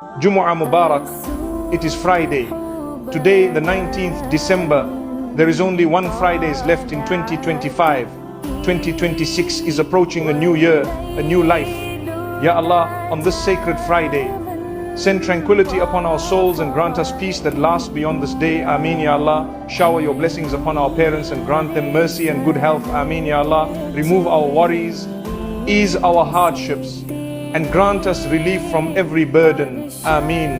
Jumu'ah Mubarak. It is Friday. Today, the 19th December. There is only one Friday left in 2025. 2026 is approaching a new year, a new life. Ya Allah, on this sacred Friday, send tranquility upon our souls and grant us peace that lasts beyond this day. Ameen, Ya Allah. Shower your blessings upon our parents and grant them mercy and good health. Ameen, Ya Allah. Remove our worries, ease our hardships, and grant us relief from every burden. Ameen.